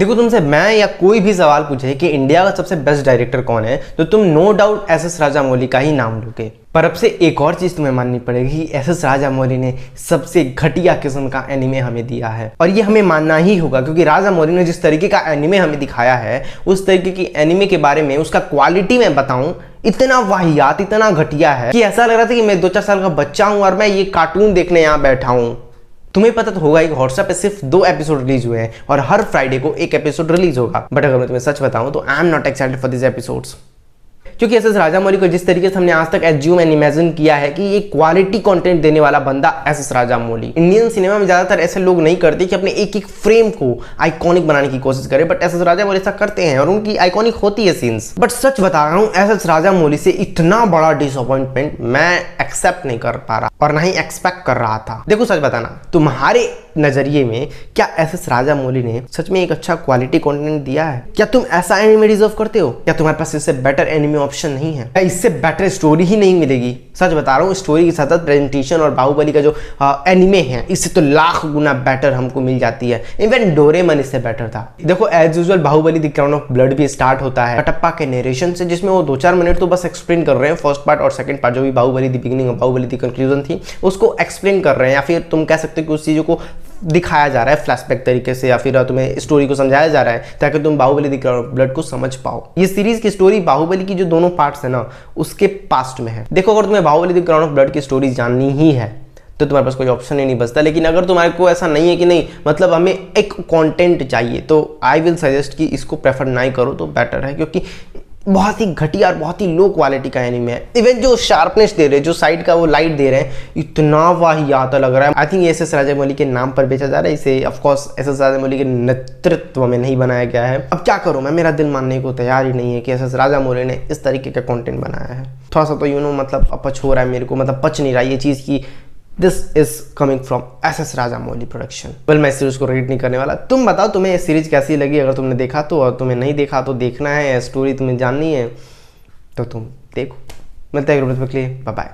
देखो, तुमसे मैं या कोई भी सवाल पूछे कि इंडिया का सबसे बेस्ट डायरेक्टर कौन है तो तुम नो डाउट एस राजामौली का ही नाम लोगे। पर अब से एक और चीज तुम्हें माननी पड़ेगी, एस राजामौली ने सबसे घटिया किस्म का एनिमे हमें दिया है और ये हमें मानना ही होगा क्योंकि राजामौली ने जिस तरीके का एनिमे हमें दिखाया है उस तरीके की एनिमे के बारे में उसका क्वालिटी मैं बताऊं इतना वाहियात, इतना घटिया है कि ऐसा लग रहा था कि मैं 2-4 साल का बच्चा हूं और मैं ये कार्टून देखने यहाँ बैठा हूं। तुम्हें पता तो होगा कि हॉटस्टार पे सिर्फ 2 एपिसोड रिलीज हुए हैं और हर फ्राइडे को एक एपिसोड रिलीज होगा। बट अगर मैं तुम्हें सच बताऊं तो I am not excited for this episodes, क्योंकि एस राजामौली को जिस तरीके से हमने आज तक एज्यूम एंड इमेजिन किया है कि ये क्वालिटी कंटेंट देने वाला बंदा एस राजामौली। इंडियन सिनेमा में ज्यादातर ऐसे लोग नहीं करते कि अपने एक एक फ्रेम को आइकॉनिक बनाने की कोशिश करे, बट एस राजामौली ऐसा करते हैं और उनकी आइकॉनिक होती है सीन्स। बट सच बता रहा हूँ, एस राजामौली से इतना बड़ा डिसअपॉइंटमेंट मैं एक्सेप्ट नहीं कर पा रहा और ना ही एक्सपेक्ट कर रहा था। देखो सच बताना, तुम्हारे नजरिए में क्या एस राजामौली ने सच में एक अच्छा क्वालिटी कंटेंट दिया है? क्या तुम ऐसा एनिमे डिजर्व करते हो? क्या तुम्हारे पास इससे बेटर एनिमे ऑप्शन नहीं है? क्या इससे बेटर स्टोरी ही नहीं मिलेगी? सच बता रहा हूँ, स्टोरी के साथ प्रेजेंटेशन और बाहुबली का जो एनिमे है इससे तो लाख गुना बेटर हमको मिल जाती है। इवन डोरेमन इससे बेटर था। देखो as usual Baahubali the crown of blood भी स्टार्ट होता है कटप्पा के नरेशन से, जिसमें वो 2-4 मिनट तो बस एक्सप्लेन कर रहे हैं फर्स्ट पार्ट और सेकंड पार्ट जो भी बाहुबली द बिगिनिंग और बाहुबली द कंक्लूजन थी उसको एक्सप्लेन कर रहे हैं, या फिर तुम कह सकते हो कि उस चीजों को दिखाया जा रहा है फ्लैशबैक तरीके से, या फिर तुम्हें स्टोरी को समझाया जा रहा है ताकि तुम Baahubali the crown of blood को समझ पाओ। ये सीरीज की स्टोरी बाहुबली की जो दोनों पार्ट्स है ना उसके पास्ट में है। देखो, अगर तुम्हें Baahubali the crown of blood की स्टोरी जाननी ही है तो तुम्हारे पास कोई ऑप्शन ही नहीं बचता। लेकिन अगर तुम्हारे को ऐसा नहीं है कि नहीं मतलब हमें एक कंटेंट चाहिए, तो आई विल सजेस्ट कि इसको प्रेफर नहीं करो तो बेटर है, क्योंकि बहुत ही घटिया और बहुत ही लो क्वालिटी का एनिमे है। इवन जो शार्पनेस दे रहे हैं, जो साइड का वो लाइट दे रहे हैं, इतना वाहियात लग रहा है। आई थिंक एस राजामौली के नाम पर बेचा जा रहा है इसे। ऑफ कोर्स एस राजामौली के नेतृत्व में नहीं बनाया गया है। अब क्या करूं मैं, मेरा दिल मानने को तैयार ही नहीं है कि एस राजामौली ने इस तरीके का कंटेंट बनाया है। थोड़ा सा तो मतलब अपच हो रहा है मेरे को, मतलब पच नहीं रहा ये चीज़ की this is coming from S Rajamouli production. Well, मैं इस सीरीज को रेट नहीं करने वाला। तुम बताओ तुम्हें ये सीरीज कैसी लगी? अगर तुमने देखा तो, और तुम्हें नहीं देखा तो देखना है, स्टोरी तुम्हें जाननी है तो तुम देखो। मिलते हैं बाय बाय।